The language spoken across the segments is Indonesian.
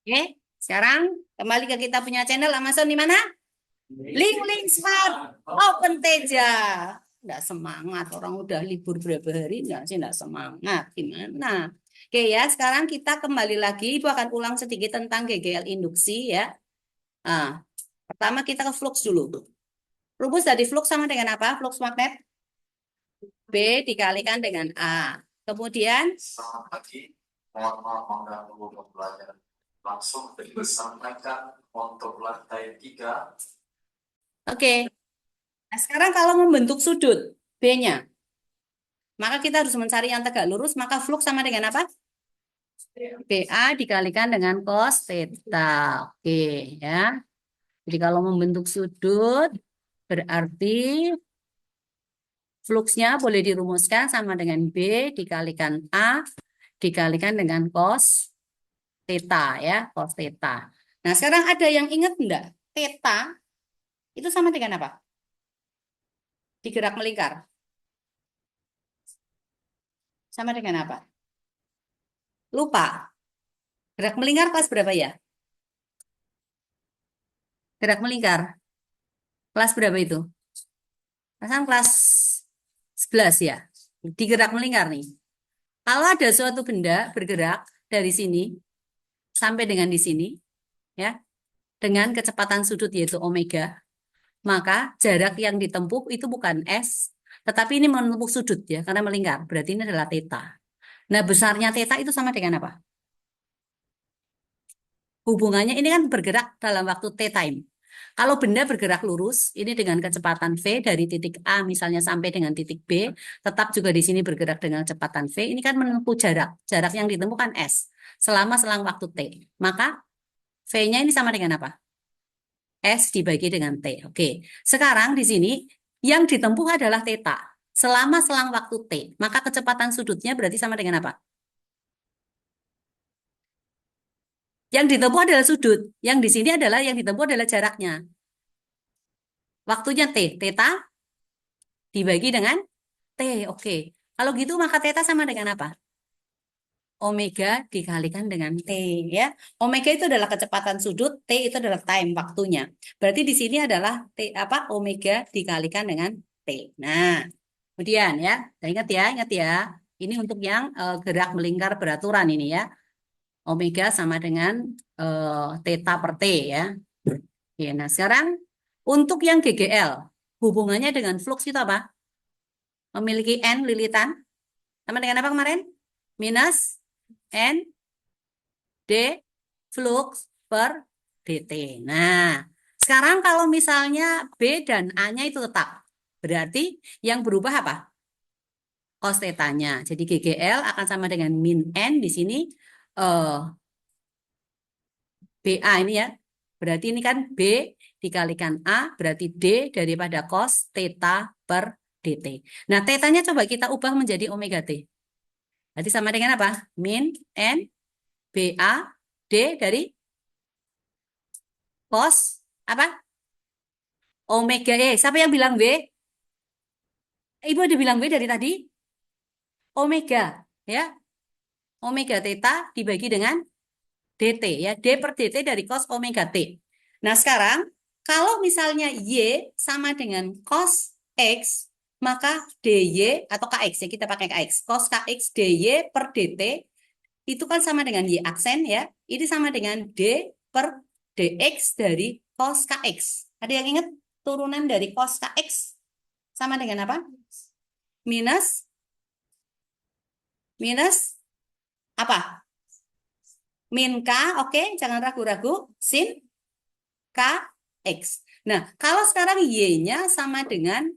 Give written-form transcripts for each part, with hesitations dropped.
Oke, sekarang kembali ke kita punya channel Amazon di mana? Link Smart Open Teja. Nggak semangat, orang udah libur berapa hari nggak sih nggak semangat. Gimana? Oke ya, sekarang kita kembali lagi. Ibu akan ulang sedikit tentang GGL induksi ya. Nah, pertama kita ke flux dulu. Rumus dari flux sama dengan apa? Flux magnet B dikalikan dengan A. Kemudian, Selamat pagi, mohon maaf mengganggu pembelajaran. Langsung disampaikan untuk lantai 3. oke. Nah, sekarang kalau membentuk sudut B-nya, maka kita harus mencari yang tegak lurus, maka flux sama dengan apa? BA dikalikan dengan cos theta. Oke, ya. Jadi kalau membentuk sudut, berarti fluxnya boleh dirumuskan sama dengan B dikalikan A dikalikan dengan cos theta, ya. Cos theta. Nah, sekarang ada yang ingat enggak? Theta itu sama dengan apa? Digerak melingkar. Sama dengan apa? Lupa. Gerak melingkar kelas berapa ya? Gerak melingkar. Kelas berapa itu? Pasang kelas 11 ya. Digerak melingkar nih. Kalau ada suatu benda bergerak dari sini sampai dengan di sini, ya, dengan kecepatan sudut yaitu omega, maka jarak yang ditempuh itu bukan S, tetapi ini menempuh sudut ya, karena melingkar. Berarti ini adalah theta. Nah, besarnya theta itu sama dengan apa? Hubungannya ini kan bergerak dalam waktu T time. Kalau benda bergerak lurus, ini dengan kecepatan V dari titik A misalnya sampai dengan titik B, tetap juga di sini bergerak dengan kecepatan V, ini kan menempuh jarak. Jarak yang ditempuh kan S, selama selang waktu T. Maka V-nya ini sama dengan apa? S dibagi dengan T. Oke, sekarang di sini yang ditempuh adalah theta. Selama selang waktu T, maka kecepatan sudutnya berarti sama dengan apa? Yang ditempuh adalah sudut. Yang di sini adalah yang ditempuh adalah jaraknya. Waktunya T, theta dibagi dengan T. Oke. Kalau gitu maka theta sama dengan apa? Omega dikalikan dengan T ya. Omega itu adalah kecepatan sudut, T itu adalah time waktunya. Berarti di sini adalah T apa? Omega dikalikan dengan T. Nah, kemudian ya, nah, ingat ya. Ini untuk yang gerak melingkar beraturan ini ya. Omega sama dengan theta per T ya. Oke, nah sekarang untuk yang GGL, hubungannya dengan flux itu apa? Memiliki N lilitan. Sama dengan apa kemarin? Minus N D flux per dt. Nah, sekarang kalau misalnya B dan A-nya itu tetap, berarti yang berubah apa? Cos theta-nya. Jadi GGL akan sama dengan min N di sini eh, BA ini ya. Berarti ini kan B dikalikan A, berarti D daripada cos theta per dt. Nah, theta-nya coba kita ubah menjadi omega T. Berarti sama dengan apa? Min N BA D dari cos apa? Omega E. Siapa yang bilang B? Ibu ada bilang B dari tadi? Omega, ya. Omega theta dibagi dengan dt ya. D per dt dari cos omega T. Nah, sekarang kalau misalnya Y sama dengan cos X, maka DY atau KX ya, kita pakai KX. Cos KX DY per dt itu kan sama dengan Y aksen ya. Ini sama dengan D per DX dari cos KX. Ada yang ingat turunan dari cos KX sama dengan apa? Minus minus apa? Min K, oke, jangan ragu-ragu. Sin K X. Nah, kalau sekarang Y-nya sama dengan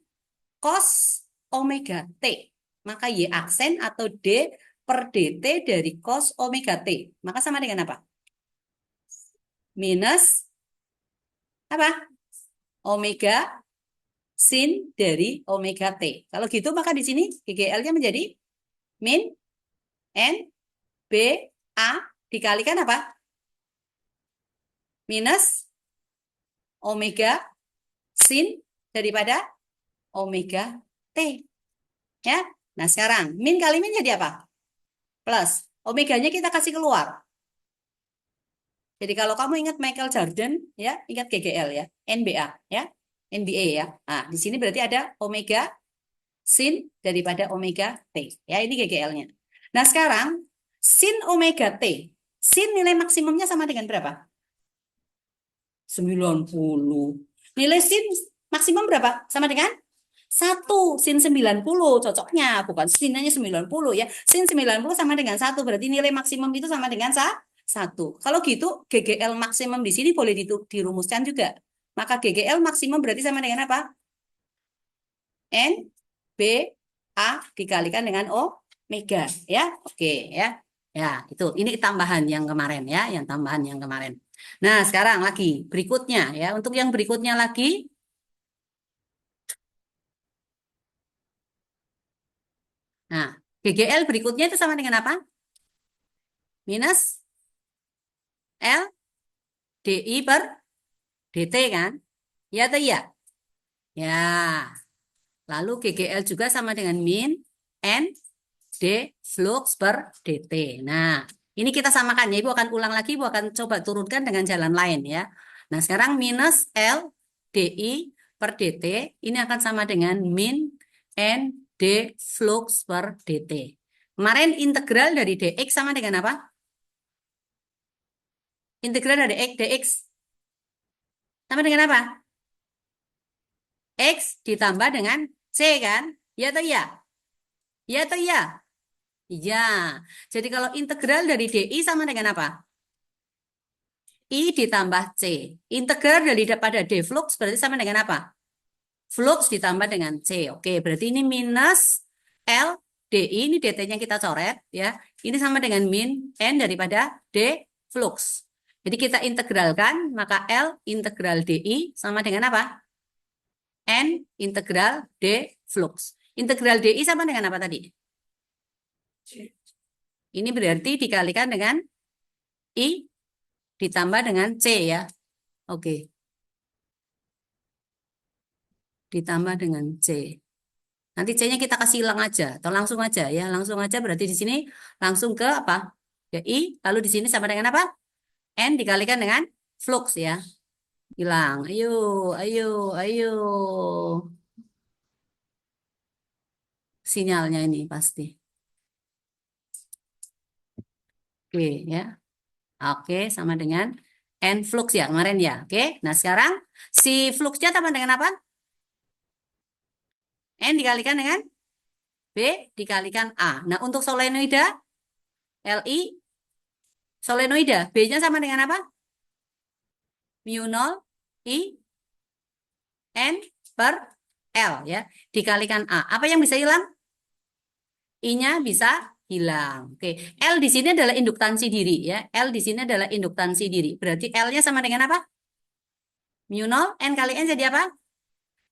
cos omega T, maka Y aksen atau D per DT dari cos omega T. Maka sama dengan apa? Minus apa? Omega sin dari omega T. Kalau gitu maka di sini GGL-nya menjadi min N B A dikalikan apa? Minus omega sin daripada omega T. Ya. Nah, sekarang min kali min jadi apa? Plus. Omeganya kita kasih keluar. Jadi kalau kamu ingat Michael Jordan, ya, ingat GGL ya, NBA ya, NBA ya. Nah, di sini berarti ada omega sin daripada omega T. Ya, ini GGL-nya. Nah, sekarang sin omega T. Sin nilai maksimumnya sama dengan berapa? 90. Nilai sin maksimum berapa? Sama dengan 1. Sin 90 cocoknya. Bukan sinnya 90 ya. Sin 90 sama dengan 1. Berarti nilai maksimum itu sama dengan 1. Kalau gitu GGL maksimum di sini boleh dirumuskan juga. Maka GGL maksimum berarti sama dengan apa? N B A dikalikan dengan omega ya. Oke ya. Ya, itu. Ini tambahan yang kemarin ya, yang tambahan yang kemarin. Nah, sekarang lagi berikutnya ya. Untuk yang berikutnya lagi, nah, GGL berikutnya itu sama dengan apa? Minus L DI per DT kan? Ya atau iya? Ya. Lalu GGL juga sama dengan min N D flux per DT. Nah, ini kita samakan ya. Ibu akan ulang lagi, Ibu akan coba turunkan dengan jalan lain ya. Nah, sekarang minus L DI per DT ini akan sama dengan min N D flux per DT. Kemarin integral dari DX sama dengan apa? Integral dari X DX sama dengan apa? X ditambah dengan C kan? Ya atau iya? Ya atau iya? Iya. Jadi kalau integral dari DI sama dengan apa? I ditambah C. Integral daripada D flux berarti sama dengan apa? Flux ditambah dengan C. Oke, berarti ini minus L DI, ini DT-nya kita coret ya. Ini sama dengan min N daripada D flux. Jadi kita integralkan, maka L integral DI sama dengan apa? N integral D flux. Integral DI sama dengan apa tadi? Ini berarti dikalikan dengan I ditambah dengan C ya. Oke. Ditambah dengan C. Nanti C-nya kita kasih hilang aja atau langsung aja ya. Langsung aja berarti di sini langsung ke apa? Ke I, lalu di sini sama dengan apa? N dikalikan dengan flux ya. Hilang. Ayo, ayo, ayo. Sinyalnya ini pasti. Oke ya. Oke, sama dengan N flux ya kemarin ya. Oke. Nah, sekarang si fluxnya sama dengan apa? N dikalikan dengan B dikalikan A. Nah, untuk solenoida Li solenoida B-nya sama dengan apa? Mu 0 I N per L ya. Dikalikan A. Apa yang bisa hilang? I-nya bisa hilang. Oke. L di sini adalah induktansi diri ya. L di sini adalah induktansi diri. Berarti L-nya sama dengan apa? Mu 0 N kali N jadi apa?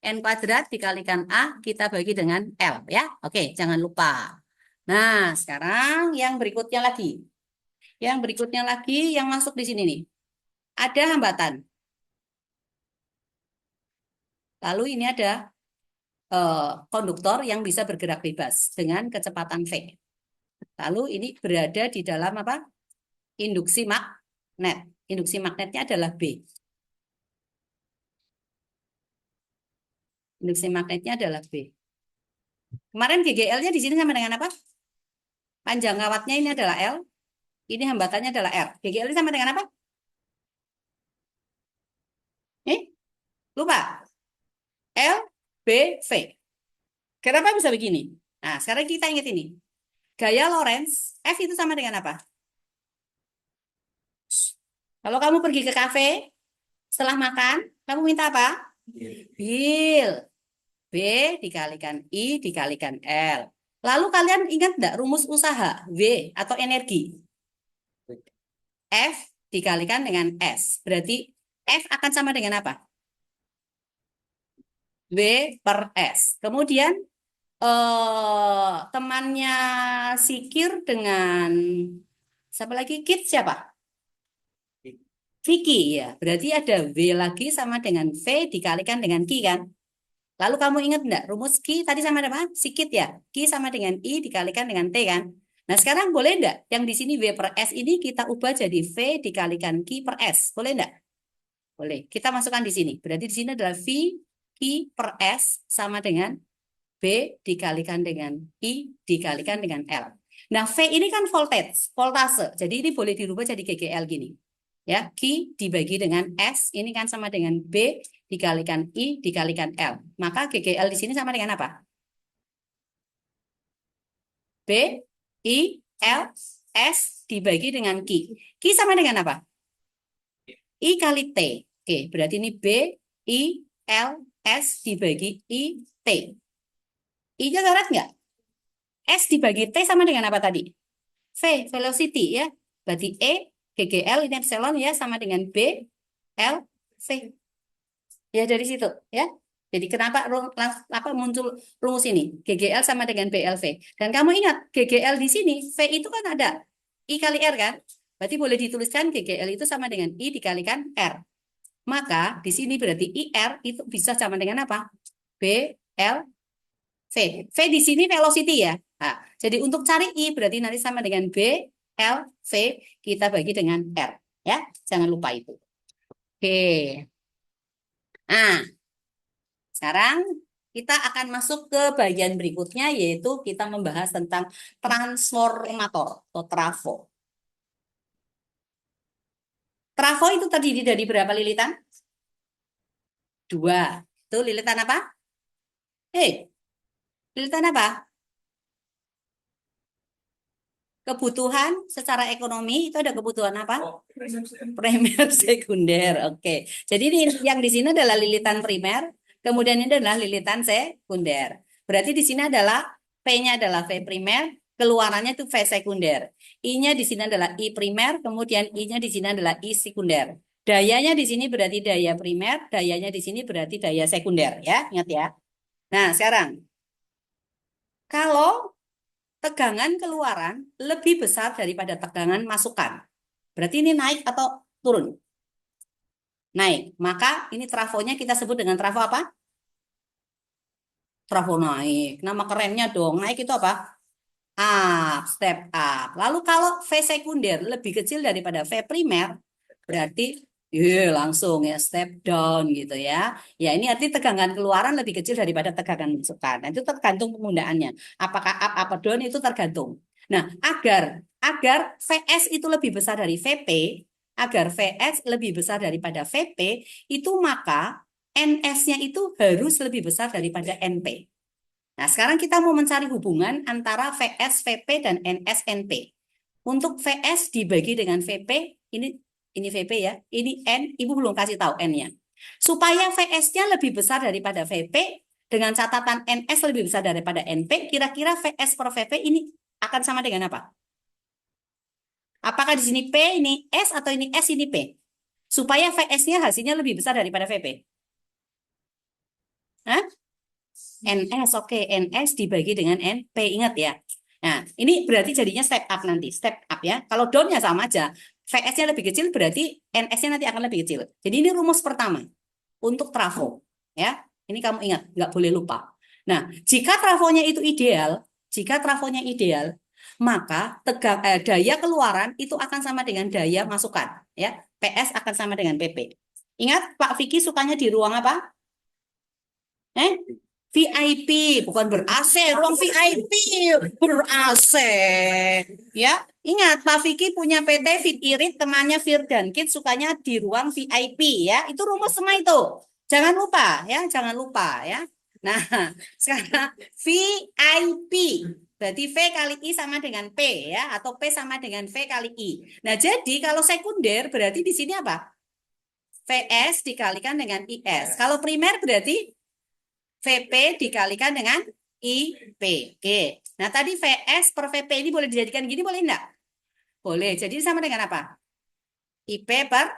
N kuadrat dikalikan A kita bagi dengan L ya. Oke, jangan lupa. Nah, sekarang yang berikutnya lagi. Yang berikutnya lagi yang masuk di sini nih. Ada hambatan. Lalu ini ada konduktor yang bisa bergerak bebas dengan kecepatan V. Lalu ini berada di dalam apa? Induksi magnet. Induksi magnetnya adalah B. Induksi magnetnya adalah B. Kemarin GGL-nya di sini sama dengan apa? Panjang kawatnya ini adalah L. Ini hambatannya adalah R. GGL-nya sama dengan apa? Lupa. L, B, V. Kenapa bisa begini? Nah, sekarang kita ingat ini. Gaya Lorentz, F itu sama dengan apa? Kalau kamu pergi ke kafe, setelah makan, kamu minta apa? Bil. B dikalikan I dikalikan L. Lalu kalian ingat enggak rumus usaha W atau energi? F dikalikan dengan S. Berarti F akan sama dengan apa? W per S. Kemudian temannya Sikir dengan siapa lagi? Kit siapa? Vicky ya. Berarti ada W lagi sama dengan V dikalikan dengan Ki kan? Lalu kamu ingat enggak rumus Ki tadi sama dengan apa? Sikit ya. Ki sama dengan I dikalikan dengan T kan? Nah, sekarang boleh enggak yang di sini V per S ini kita ubah jadi V dikalikan Q per S? Boleh enggak? Boleh. Kita masukkan di sini. Berarti di sini adalah V Q per S sama dengan B dikalikan dengan I dikalikan dengan L. Nah, V ini kan voltase. Jadi ini boleh dirubah jadi GGL gini. Ya, Q dibagi dengan S, ini kan sama dengan B dikalikan I dikalikan L. Maka GGL di sini sama dengan apa? B, I, L, S dibagi dengan Q. Q sama dengan apa? I kali T. Oke, berarti ini B, I, L, S dibagi I, T. I-nya coret nggak? S dibagi T sama dengan apa tadi? V, velocity ya. Berarti E, GGL, ini epsilon ya, sama dengan B, L, V. Ya dari situ ya. Jadi kenapa muncul rumus ini? GGL sama dengan BLV. Dan kamu ingat, GGL di sini, V itu kan ada I kali R kan? Berarti boleh dituliskan GGL itu sama dengan I dikalikan R. Maka di sini berarti IR itu bisa sama dengan apa? B, L, V. V di sini velocity ya. Nah, jadi untuk cari I berarti nanti sama dengan B, L, V kita bagi dengan R. Ya, jangan lupa itu. Oke. Nah, sekarang kita akan masuk ke bagian berikutnya yaitu kita membahas tentang transformator atau trafo. Trafo itu terdiri dari berapa lilitan? 2. Itu lilitan apa? Lilitan apa? Kebutuhan secara ekonomi itu ada kebutuhan apa? Primer, sekunder. Oke. Jadi ini yang di sini adalah lilitan primer, kemudian ini adalah lilitan sekunder. Berarti di sini adalah P-nya adalah V primer, keluarannya itu V sekunder. I-nya di sini adalah I primer, kemudian I-nya di sini adalah I sekunder. Dayanya di sini berarti daya primer, dayanya di sini berarti daya sekunder ya, ingat ya. Nah, sekarang kalau tegangan keluaran lebih besar daripada tegangan masukan. Berarti ini naik atau turun? Naik. Maka ini trafonya kita sebut dengan trafo apa? Trafo naik. Nama kerennya dong. Naik itu apa? Up, step up. Lalu kalau V sekunder lebih kecil daripada V primer, berarti langsung ya step down gitu ya. Ya ini arti tegangan keluaran lebih kecil daripada tegangan masukan. Nah, itu tergantung penggunaannya. Apakah up apa down itu tergantung. Nah, agar VS itu lebih besar dari VP, agar VS lebih besar daripada VP, itu maka NS-nya itu harus lebih besar daripada NP. Nah, sekarang kita mau mencari hubungan antara VS, VP, dan NS, NP. Untuk VS dibagi dengan VP, ini VP ya, ini N, Ibu belum kasih tahu N-nya. Supaya VS-nya lebih besar daripada VP, dengan catatan NS lebih besar daripada NP, kira-kira VS per VP ini akan sama dengan apa? Apakah di sini P, ini S, atau ini S, ini P? Supaya VS-nya hasilnya lebih besar daripada VP. Hah? NS, oke. NS dibagi dengan NP, ingat ya. Nah, ini berarti jadinya step up nanti, step up ya. Kalau down-nya sama aja, VS-nya lebih kecil, berarti NS-nya nanti akan lebih kecil. Jadi ini rumus pertama untuk trafo. Ya, ini kamu ingat, nggak boleh lupa. Nah, jika trafonya itu ideal, maka daya keluaran itu akan sama dengan daya masukan. Ya, PS akan sama dengan PP. Ingat, Pak Vicky sukanya di ruang apa? VIP, bukan ber-AC, ruang VIP ber-AC. Ya, ingat Pak Vicky punya PT Fit Irit, temannya Firdan Kit sukanya di ruang VIP ya. Itu rumus semua itu. Jangan lupa ya, jangan lupa ya. Nah, sekarang VIP. Berarti V kali I sama dengan P ya, atau P sama dengan V kali I. Nah, jadi kalau sekunder berarti di sini apa? VS dikalikan dengan IS. Kalau primer berarti VP dikalikan dengan IP. Oke. Nah, tadi VS per VP ini boleh dijadikan gini, boleh enggak? Boleh. Jadi sama dengan apa? IP per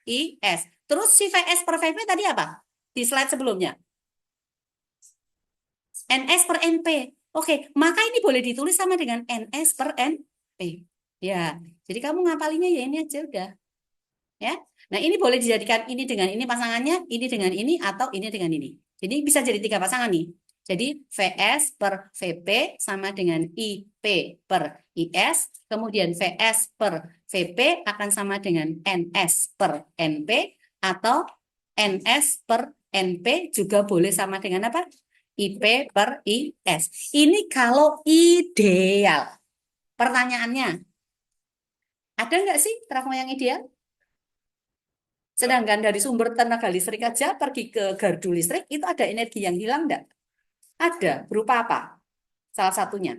IS. Terus si VS per VP tadi apa? Di slide sebelumnya. NS per NP. Oke, maka ini boleh ditulis sama dengan NS per NP. Ya, jadi kamu ngapalinya ya ini aja udah. Ya. Nah, ini boleh dijadikan ini dengan ini pasangannya, ini dengan ini, atau ini dengan ini. Jadi bisa jadi 3 pasangan nih. Jadi VS per VP sama dengan IP per IS, kemudian VS per VP akan sama dengan NS per NP, atau NS per NP juga boleh sama dengan apa? IP per IS. Ini kalau ideal. Pertanyaannya, ada nggak sih trafo yang ideal? Sedangkan dari sumber tenaga listrik aja pergi ke gardu listrik, itu ada energi yang hilang nggak? Ada. Berupa apa? Salah satunya.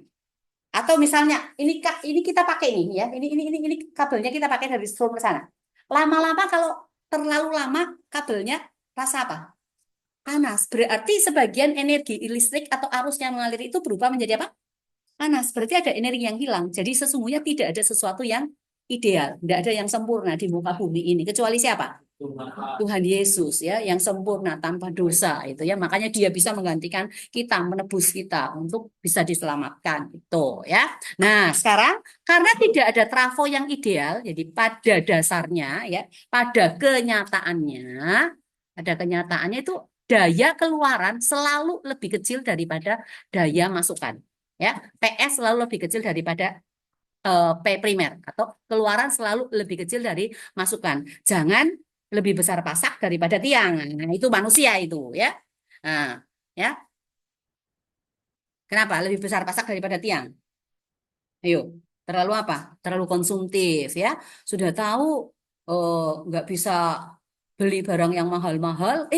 Atau misalnya ini kita pakai nih ya. Ini kabelnya kita pakai dari sumber sana. Lama-lama kalau terlalu lama kabelnya rasa apa? Panas. Berarti sebagian energi listrik atau arus yang mengalir itu berubah menjadi apa? Panas. Berarti ada energi yang hilang. Jadi sesungguhnya tidak ada sesuatu yang ideal. Tidak ada yang sempurna di muka bumi ini. Kecuali siapa? Tuhan Yesus ya, yang sempurna tanpa dosa itu ya. Makanya dia bisa menggantikan kita, menebus kita untuk bisa diselamatkan itu ya. Nah, sekarang karena tidak ada trafo yang ideal, jadi pada dasarnya ya, pada kenyataannya itu daya keluaran selalu lebih kecil daripada daya masukan. Ya, PS selalu lebih kecil daripada P primer atau keluaran selalu lebih kecil dari masukan. Jangan lebih besar pasak daripada tiang. Nah, itu manusia itu ya. Nah, ya. Kenapa lebih besar pasak daripada tiang? Ayo, terlalu apa? Terlalu konsumtif ya. Sudah tahu nggak bisa beli barang yang mahal-mahal,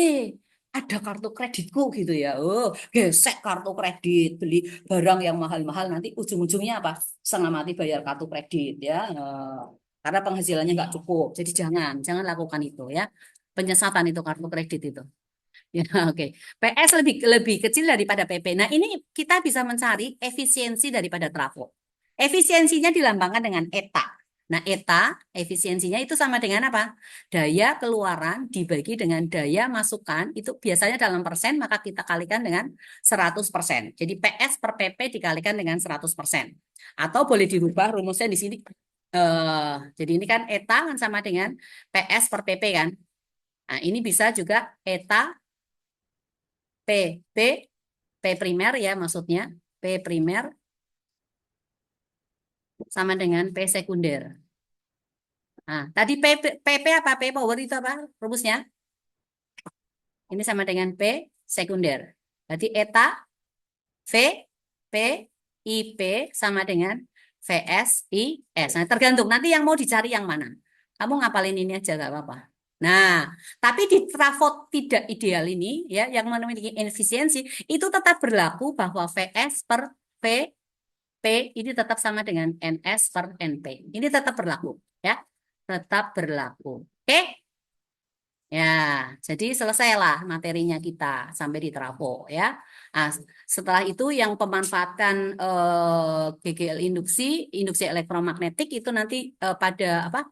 ada kartu kreditku gitu ya. Oh, gesek kartu kredit, beli barang yang mahal-mahal, nanti ujung-ujungnya apa? Setengah mati bayar kartu kredit ya. Karena penghasilannya nggak cukup. Jadi jangan lakukan itu ya. Penyesatan itu kartu kredit itu. Ya, oke. PS lebih lebih kecil daripada PP. Nah, ini kita bisa mencari efisiensi daripada trafo. Efisiensinya dilambangkan dengan eta. Nah, eta efisiensinya itu sama dengan apa? Daya keluaran dibagi dengan daya masukan itu biasanya dalam persen, maka kita kalikan dengan 100%. Jadi PS per PP dikalikan dengan 100%. Atau boleh dirubah rumusnya di sini. Jadi ini kan eta kan sama dengan PS per PP kan. Nah, ini bisa juga eta P, P, P primer ya maksudnya. P primer sama dengan P sekunder. Nah, tadi PP apa? P power itu apa rumusnya? Ini sama dengan P sekunder. Berarti eta V, P, IP sama dengan VS, IS. Nah, tergantung nanti yang mau dicari yang mana. Kamu ngapalin ini aja gak apa-apa. Nah, tapi di trafo tidak ideal ini ya yang memiliki efisiensi itu tetap berlaku bahwa VS per P ini tetap sama dengan NS per NP. Ini tetap berlaku ya. Tetap berlaku. Oke? Ya, jadi selesailah materinya kita sampai di trafo ya. Nah, setelah itu yang pemanfaatan GGL induksi elektromagnetik itu nanti pada apa?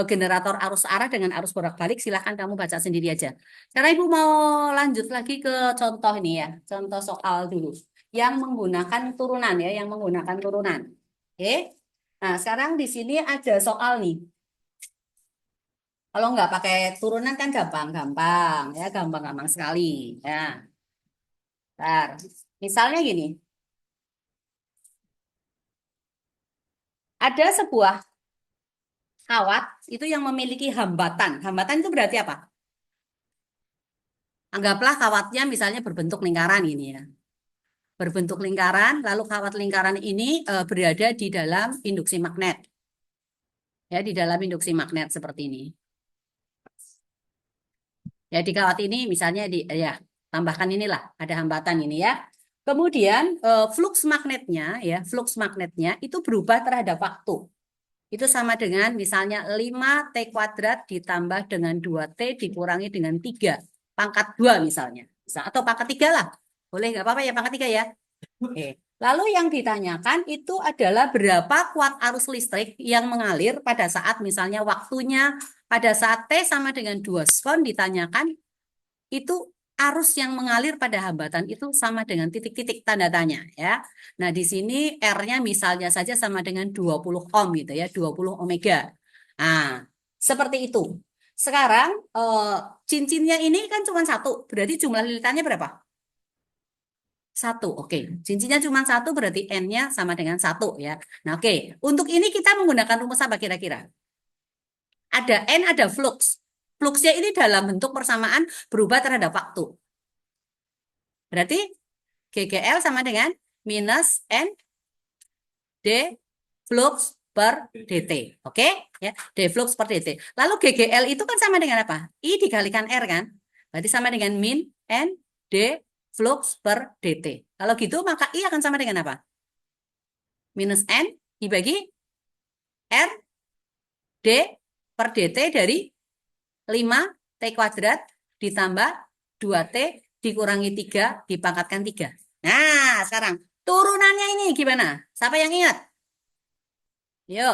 Generator arus arah dengan arus bolak-balik silahkan kamu baca sendiri aja. Sekarang Ibu mau lanjut lagi ke contoh ini ya, contoh soal dulu yang menggunakan turunan ya, yang menggunakan turunan. Oke. Nah, sekarang di sini ada soal nih. Kalau nggak pakai turunan kan gampang-gampang ya, gampang-gampang sekali. Ya, ntar. Misalnya gini, ada sebuah kawat itu yang memiliki hambatan. Hambatan itu berarti apa? Anggaplah kawatnya misalnya berbentuk lingkaran ini ya. Berbentuk lingkaran, lalu kawat lingkaran ini berada di dalam induksi magnet. Ya, di dalam induksi magnet seperti ini. Ya, di kawat ini misalnya ya tambahkan inilah ada hambatan ini ya. Kemudian flux magnetnya itu berubah terhadap waktu. Itu sama dengan misalnya 5T kuadrat ditambah dengan 2T dikurangi dengan 3 pangkat 2 misalnya. Atau pangkat 3 lah. Boleh nggak apa-apa ya pangkat 3 ya. Oke. Lalu yang ditanyakan itu adalah berapa kuat arus listrik yang mengalir pada saat misalnya waktunya pada saat T sama dengan 2 sekon ditanyakan itu arus yang mengalir pada hambatan itu sama dengan titik-titik tanda tanya ya. Nah, di sini R-nya misalnya saja sama dengan 20 ohm gitu ya, 20 omega. Nah, seperti itu. Sekarang cincinnya ini kan cuma satu, berarti jumlah lilitannya berapa? 1. Oke. Cincinnya cuma 1 berarti N-nya sama dengan 1 ya. Nah, oke. Untuk ini kita menggunakan rumus apa kira-kira? Ada N, ada flux. Fluxnya ini dalam bentuk persamaan berubah terhadap waktu. Berarti GGL sama dengan minus N D flux per dt. Oke? Ya, D flux per dt. Lalu GGL itu kan sama dengan apa? I dikalikan R kan? Berarti sama dengan min N D flux per dt. Kalau gitu maka I akan sama dengan apa? Minus N dibagi R D per dt dari 5T kuadrat ditambah 2T dikurangi 3 dipangkatkan 3. Nah, sekarang turunannya ini gimana? Siapa yang ingat? Yo,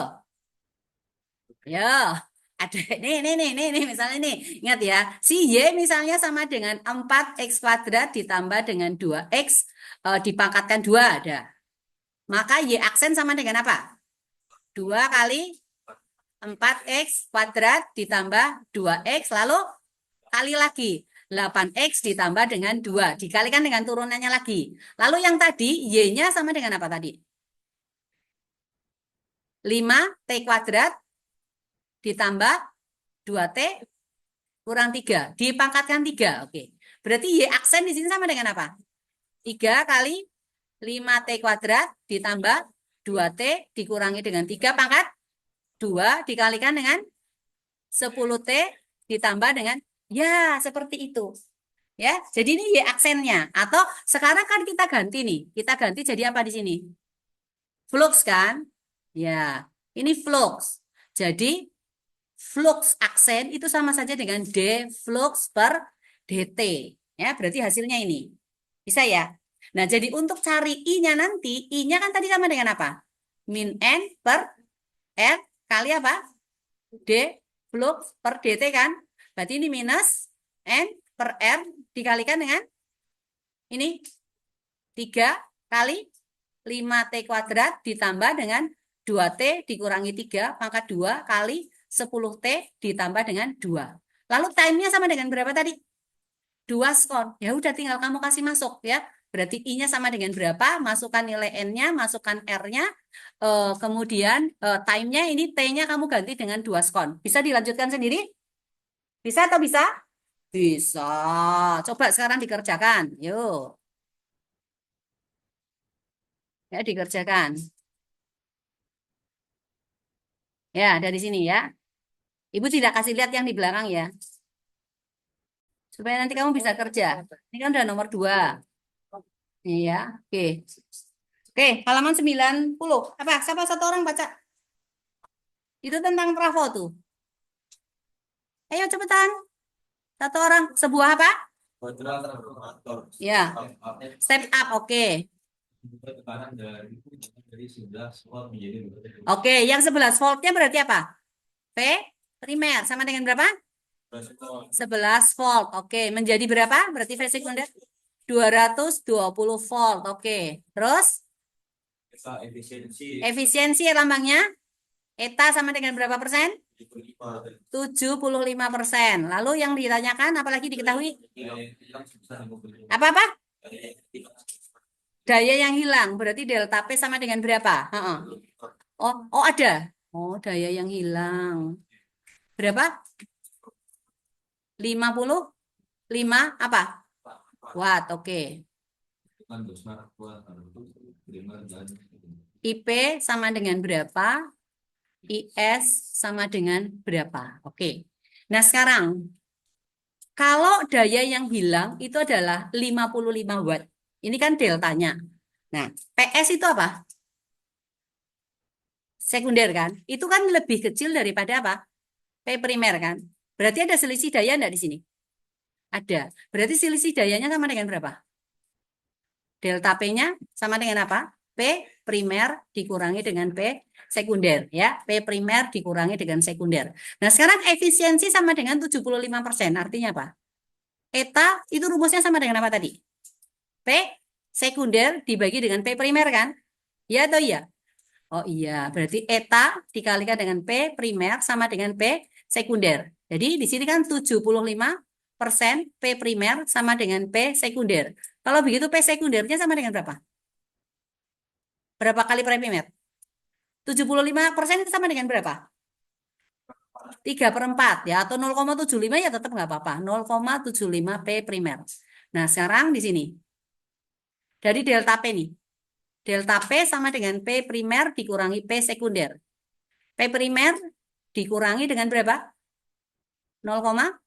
yo. Ada nih, misalnya nih. Ingat ya, si Y misalnya sama dengan 4X kuadrat ditambah dengan 2X dipangkatkan 2 ada. Maka Y aksen sama dengan apa? 2 kali 4X kuadrat ditambah 2X lalu kali lagi 8X ditambah dengan 2 dikalikan dengan turunannya lagi. Lalu yang tadi Y-nya sama dengan apa tadi? 5T kuadrat ditambah 2T kurang 3 dipangkatkan 3. Oke. Berarti Y aksen di sini sama dengan apa? 3 kali 5T kuadrat ditambah 2T dikurangi dengan 3 pangkat 2 dikalikan dengan 10T ditambah dengan ya seperti itu. Ya, jadi ini Y aksennya. Atau sekarang kan kita ganti nih. Kita ganti jadi apa di sini? Flux kan? Ya, ini flux. Jadi flux aksen itu sama saja dengan D flux per dt. Ya, berarti hasilnya ini. Bisa ya? Nah, jadi untuk cari I-nya nanti, I-nya kan tadi sama dengan apa? Min N per R kali apa? D flux per dt kan? Berarti ini minus N per R dikalikan dengan ini 3 kali 5T kuadrat ditambah dengan 2T dikurangi 3 pangkat 2 kali 10T ditambah dengan 2. Lalu time-nya sama dengan berapa tadi? 2 skon. Ya udah tinggal kamu kasih masuk ya. Berarti I-nya sama dengan berapa? Masukkan nilai N-nya, masukkan R-nya. Kemudian time-nya ini T-nya kamu ganti dengan 2 skon. Bisa dilanjutkan sendiri? Bisa atau bisa? Bisa. Coba sekarang dikerjakan. Yuk. Ya, dikerjakan. Ya, dari sini ya. Ibu tidak kasih lihat yang di belakang ya. Supaya nanti kamu bisa kerja. Ini kan udah nomor 2. Iya, oke. Oke, halaman 90. Apa? Siapa satu orang baca? Itu tentang trafo tuh. Ayo cepetan. Satu orang. Sebuah apa? Ya. Step up, oke. Oke, yang 11 voltnya berarti apa? P primer sama dengan berapa? 11 volt. Oke, menjadi berapa? Berarti V sekunder 220 volt. Oke. Terus efisiensi ya lambangnya eta sama dengan berapa persen? 75%. Lalu yang ditanyakan apalagi diketahui? Apa-apa? Daya yang hilang. Berarti delta P sama dengan berapa? Oh ada. Oh, daya yang hilang. Berapa? 55 apa? Watt, oke. IP sama dengan berapa? IS sama dengan berapa? Oke. Nah, sekarang kalau daya yang hilang itu adalah 55 watt. Ini kan deltanya. Nah, PS itu apa? Sekunder kan? Itu kan lebih kecil daripada apa? P primer kan? Berarti ada selisih daya enggak di sini? Ada. Berarti selisih dayanya sama dengan berapa? Delta P-nya sama dengan apa? P primer dikurangi dengan P sekunder. Ya, P primer dikurangi dengan sekunder. Nah, sekarang efisiensi sama dengan 75%. Artinya apa? Eta itu rumusnya sama dengan apa tadi? P sekunder dibagi dengan P primer kan? Ya atau iya? Oh iya, berarti eta dikalikan dengan P primer sama dengan P sekunder. Jadi di sini kan 75 75% P primer sama dengan P sekunder. Kalau begitu P sekundernya sama dengan berapa? Berapa kali P primer? 75% itu sama dengan berapa? 3/4 ya, atau 0,75 ya tetap nggak apa-apa. 0,75 P primer. Nah, sekarang di sini. Dari delta P nih. Delta P sama dengan P primer dikurangi P sekunder. P primer dikurangi dengan berapa? 0,75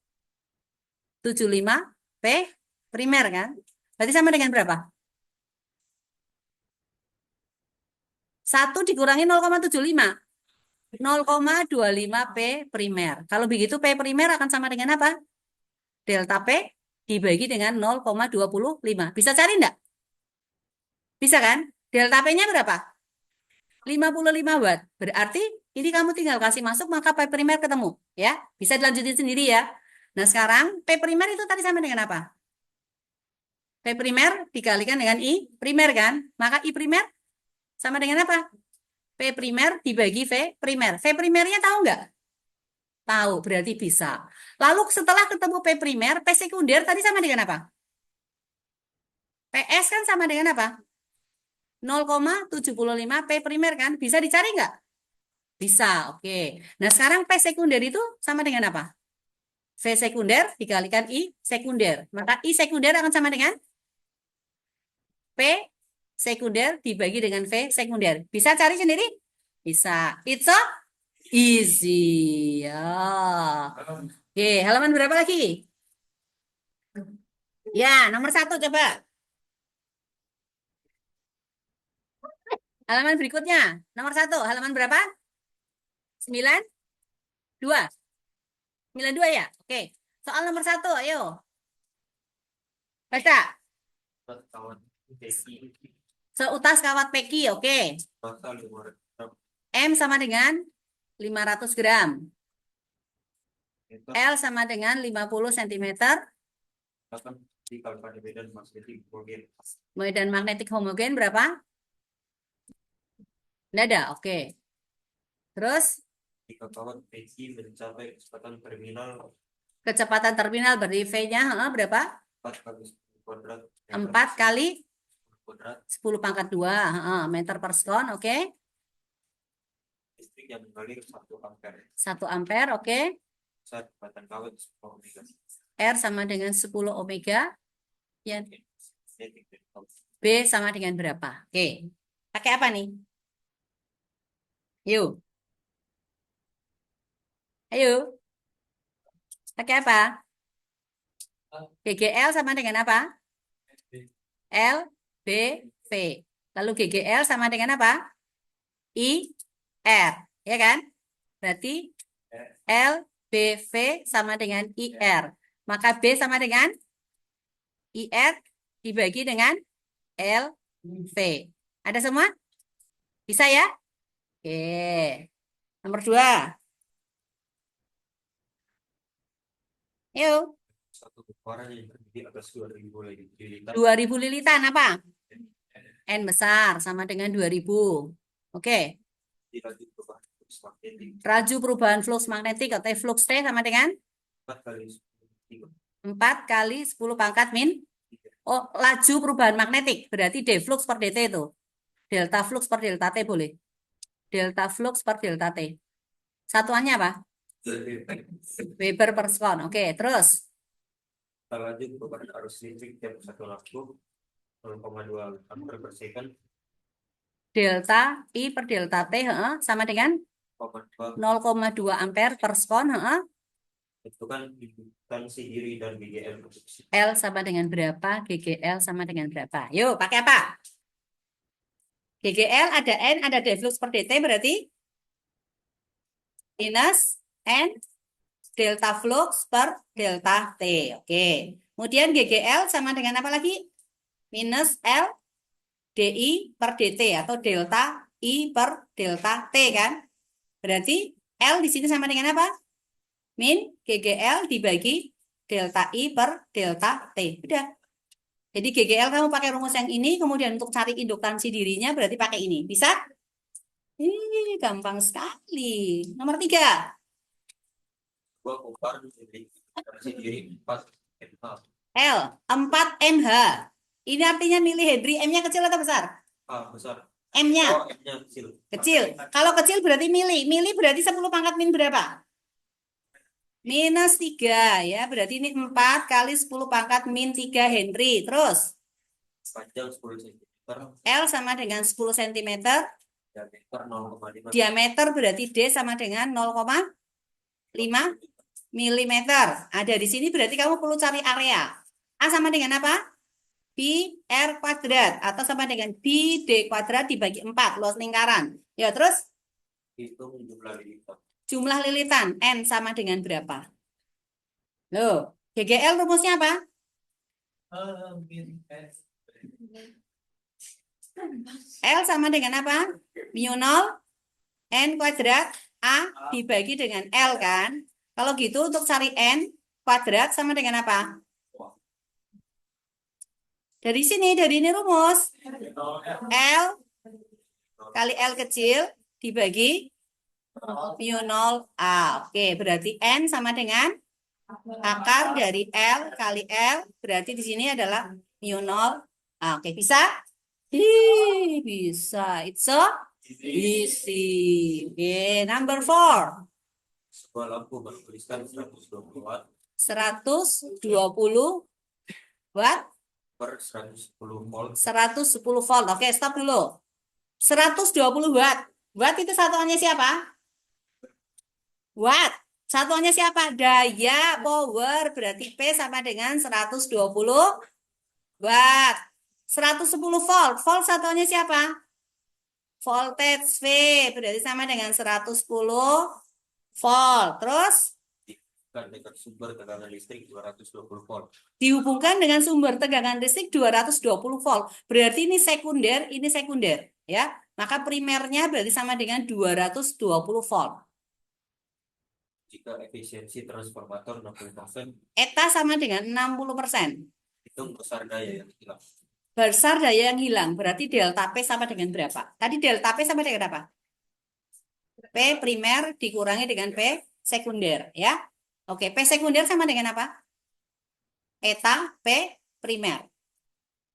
P primer kan? Berarti sama dengan berapa? 1 dikurangi 0,75. 0,25 P primer. Kalau begitu P primer akan sama dengan apa? Delta P dibagi dengan 0,25. Bisa cari enggak? Bisa kan? Delta P-nya berapa? 55 watt. Berarti ini kamu tinggal kasih masuk maka P primer ketemu. Ya, bisa dilanjutin sendiri ya. Nah sekarang P primer itu tadi sama dengan apa? P primer dikalikan dengan I primer kan? Maka I primer sama dengan apa? P primer dibagi V primer. V primernya tahu nggak? Tahu, berarti bisa. Lalu setelah ketemu P primer, P sekunder tadi sama dengan apa? PS kan sama dengan apa? 0,75 P primer kan? Bisa dicari nggak? Bisa, oke. Nah, sekarang P sekunder itu sama dengan apa? V sekunder dikalikan I sekunder. Maka I sekunder akan sama dengan P sekunder dibagi dengan V sekunder. Bisa cari sendiri? Bisa. It's so easy. Ya. Oke, halaman berapa lagi? Ya, nomor 1 coba. Halaman berikutnya. Nomor 1, halaman berapa? 92. 92 ya? Oke. Soal nomor 1, ayo. Baca. Seutas kawat peki, oke. M sama dengan 500 gram. L sama dengan 50 cm. Medan magnetik homogen berapa? Nggak ada, oke. Terus Jika kawat peki mencapai kecepatan terminal berarti V-nya berapa? 4 kali 10 kuadrat 4 kali kuadrat 10 pangkat 2 meter per sekon, oke. listrik yang mengalir 1 ampere. 1 ampere, oke. Saat kecepatan kawat 10 omega. R sama dengan 10 omega. Ya. B sama dengan berapa? Oke. Pakai apa nih? Yuk. Ayo. Pakai apa? GGL sama dengan apa? L, B, V. Lalu GGL sama dengan apa? I, R. Ya kan? Berarti L, B, V sama dengan IR. Maka B sama dengan IR dibagi dengan L, V. Ada semua? Bisa ya? Oke. Nomor 2. Yuk. Satu keluaran yang terdiri atas 2000 liter. 2000 lilitan apa? N besar sama dengan 2000. Oke. Laju perubahan flux magnetik atau flux T sama dengan 4 kali 10 pangkat min. Oh, laju perubahan magnetik. Berarti D flux per dt itu. Delta flux per delta T boleh. Delta flux per delta T. Satuannya apa? Weber per sekon. Oke, terus. Laju perubahan arus listrik tiap satu lampu 0,2 ampere per second. Delta I per delta T sama dengan 0,2 ampere per sekon. Itu kan indukansi diri dan GGL. L sama dengan berapa? GGL sama dengan berapa? Yuk, pakai apa? GGL ada N, ada D flux per dt berarti minus N delta flux per delta T. Oke. Kemudian GGL sama dengan apa lagi? Minus L DI per dt atau delta I per delta T kan? Berarti L di sini sama dengan apa? Min GGL dibagi delta I per delta T. Udah. Jadi GGL kamu pakai rumus yang ini, kemudian untuk cari induktansi dirinya berarti pakai ini. Bisa? Gampang sekali. Nomor 3. Dua kompar indukansi diri 4 MH. L 4 mH. Ini artinya milihenry. M-nya kecil atau besar? Besar. M-nya Oh, M-nya kecil. kecil. Kalau kecil berarti mili. Mili berarti 10 pangkat min berapa? Minus 3 ya. Berarti ini 4 kali 10 pangkat min 3 Henry. Terus Panjang 10 cm. L sama dengan 10 cm. Diameter 0,5. Diameter berarti D sama dengan 0,5 milimeter. Ada di sini berarti kamu perlu cari area. A sama dengan apa? B R kuadrat atau sama dengan B D kuadrat dibagi 4 luas lingkaran. Ya, terus Hitung jumlah lilitan. jumlah lilitan N sama dengan berapa? Loh, GGL rumusnya apa? Min S. L sama dengan apa? Mu 0 N kuadrat A dibagi dengan L kan? Kalau gitu untuk cari N kuadrat sama dengan apa? Dari sini, dari ini rumus. L kali L kecil dibagi mu 0 A. Oke, berarti N sama dengan akar dari L kali L. Berarti di sini adalah mu 0 A. Oke, bisa? Bisa. It's so easy. Oke, number 4. Sebuah lampu bertuliskan 120 watt 120 watt, per 110 volt. 110 volt. Oke, stop dulu. 120 watt. Watt itu satuannya siapa? Watt. Satuannya siapa? Daya power. Berarti P sama dengan 120 watt. 110 volt. Volt satuannya siapa? Voltage V. Berarti sama dengan 110 volt. Terus Dengan sumber tegangan listrik 220 volt. dihubungkan dengan sumber tegangan listrik 220 volt. Berarti ini sekunder, ya. Maka primernya berarti sama dengan 220 volt. Jika efisiensi transformator 60%, Eta sama dengan 60%. hitung besar daya yang hilang. Besar daya yang hilang, berarti delta P sama dengan berapa? Tadi delta P sama dengan apa? P primer dikurangi dengan P sekunder, ya. Oke, P sekunder sama dengan apa? Eta P primer.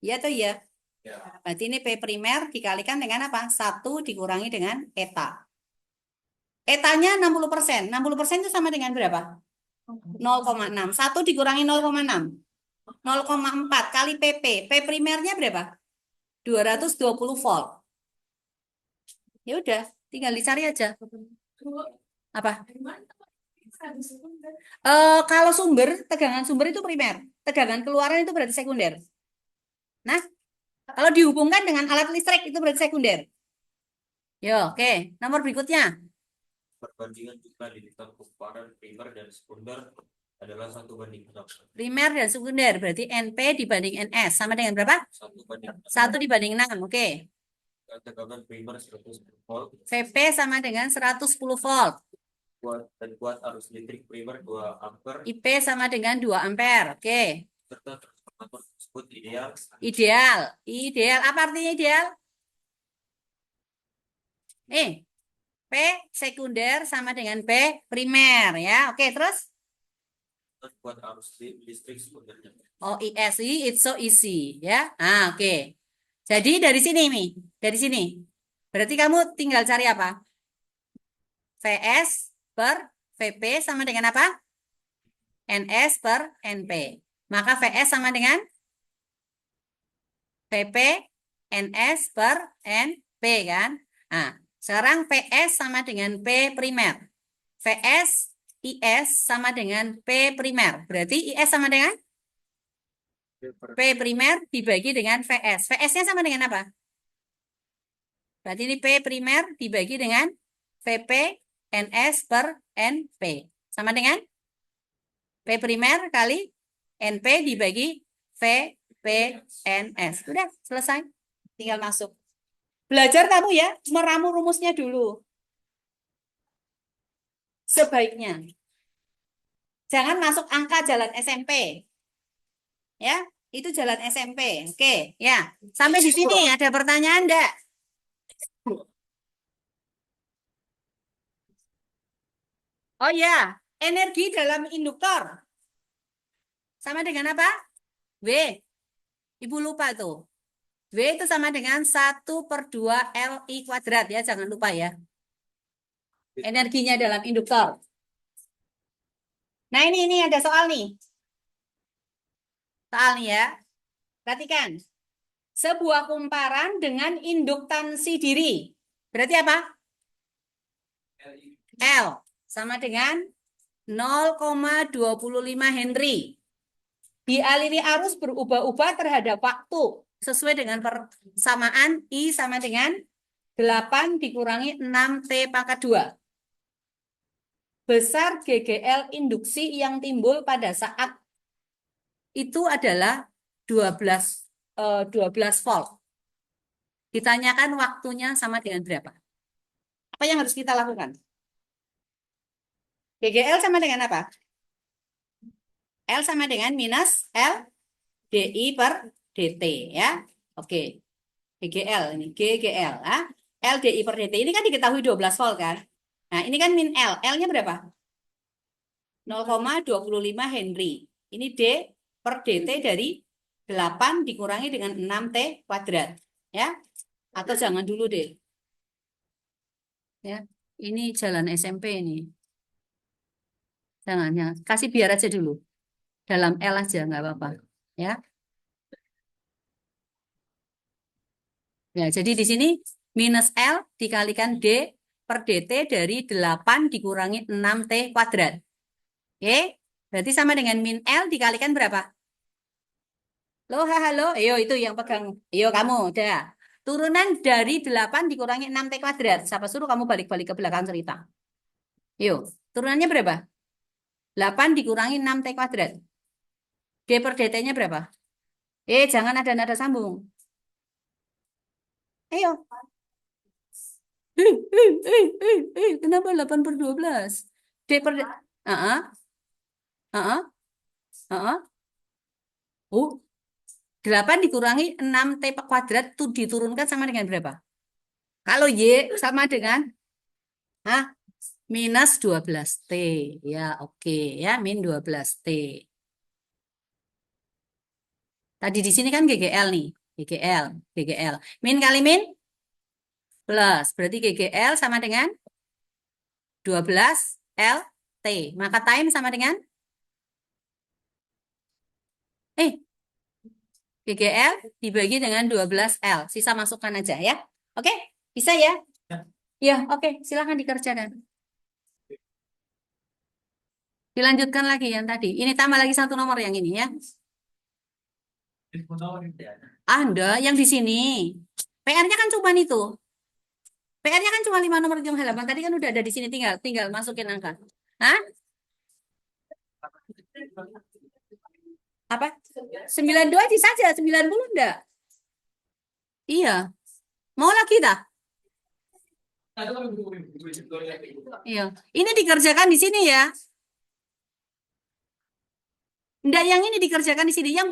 Ya atau ya? Ya. Berarti ini P primer dikalikan dengan apa? 1 dikurangi dengan eta. Etanya 60%. 60% itu sama dengan berapa? 0,6. 1 dikurangi 0,6. 0,4 kali PP. P primernya berapa? 220 volt. Ya udah, tinggal dicari aja. Apa? Kalau tegangan sumber itu primer. Tegangan keluaran itu berarti sekunder. Nah, kalau dihubungkan dengan alat listrik itu berarti sekunder. Yo, oke. Nomor berikutnya. Perbandingan jumlah lilitan kumparan primer dan sekunder adalah 1:6. Primer dan sekunder berarti NP dibanding NS sama dengan berapa? 1:6. 1 dibanding 6. Oke. Tegangan primer 110 volt. VP sama dengan 110 volt. Kuat arus listrik primer 2 ampere. IP sama dengan 2 ampere. Oke. Serta transformator tersebut ideal. Ideal. Ideal. Apa artinya ideal? P sekunder sama dengan P primer ya. Oke, terus? Kuat arus listrik sekundernya. Oh, ESI, it's so easy ya. Oke. Jadi dari sini nih, dari sini. Berarti kamu tinggal cari apa? VS per VP sama dengan apa? NS per NP. Maka VS sama dengan VP NS per NP kan? Nah, sekarang PS sama dengan P primer. VS IS sama dengan P primer. Berarti IS sama dengan P primer dibagi dengan VS. VS-nya sama dengan apa? Berarti ini P primer dibagi dengan VP NS per NP. Sama dengan P primer kali NP dibagi VP NS. Sudah, selesai. Tinggal masuk. Belajar kamu ya, meramu rumusnya dulu. Sebaiknya. Jangan masuk angka jalan SMP. Ya, itu jalan SMP. Oke, ya. Sampai di sini ada pertanyaan enggak? Oh ya, energi dalam induktor. sama dengan apa? W. Ibu lupa tuh. W itu sama dengan 1/2 Li kuadrat ya, jangan lupa ya. Energinya dalam induktor. Nah ini ada soal nih. Soal nih ya. Perhatikan. Sebuah kumparan dengan induktansi diri. Berarti apa? L sama dengan 0,25 Henry. Dialiri arus berubah-ubah terhadap waktu sesuai dengan persamaan I sama dengan 8 dikurangi 6T pangkat 2. Besar GGL induksi yang timbul pada saat itu adalah 12 volt. Ditanyakan waktunya sama dengan berapa? Apa yang harus kita lakukan? GGL sama dengan apa? L sama dengan minus L DI per DT ya. Oke. GGL ini GGL ah. L DI per DT ini kan diketahui 12 volt kan. Nah, ini kan min L. L-nya berapa? 0,25 Henry. Ini D per DT dari 8 dikurangi dengan 6T kuadrat ya. Atau jangan dulu deh. Ya. Ini jalan SMP ini. Jangan ya. Kasih biar aja dulu. Dalam L aja nggak apa-apa ya. Ya, jadi di sini minus L dikalikan D per DT dari 8 dikurangi 6T kuadrat. Oke, berarti sama dengan min L dikalikan berapa? Loh, halo, ayo itu yang pegang. Ayo kamu, udah. Turunan dari 8 dikurangi 6T kuadrat. Siapa suruh kamu balik-balik ke belakang cerita? Yuk, turunannya berapa? 8 dikurangi 6T kuadrat. D per DT-nya berapa? Jangan ada nada sambung. Ayo. Kenapa 8/12? D per D. Heeh. Heeh. Heeh. Oh, 8 dikurangi 6T kuadrat itu diturunkan sama dengan berapa? Kalau Y sama dengan minus 12T. Ya, oke ya, min 12T. Tadi di sini kan GGL nih. GGL. Min kali min plus. Berarti GGL sama dengan 12LT. Maka time sama dengan GGL dibagi dengan 12L. Sisa masukkan aja ya. Oke? Bisa ya? Ya, oke. Silakan dikerjakan. Dilanjutkan lagi yang tadi. Ini tambah lagi satu nomor yang ini ya. Anda yang di sini. PR-nya kan cuma itu. PR-nya kan cuma 5 nomor jam halaman. Tadi kan udah ada di sini, tinggal masukin angka. Hah? Apa? 92 aja saja, 90 enggak? Iya. Mau lagi dah? Iya. Ini dikerjakan di sini ya. Enggak, yang ini dikerjakan di sini. Yang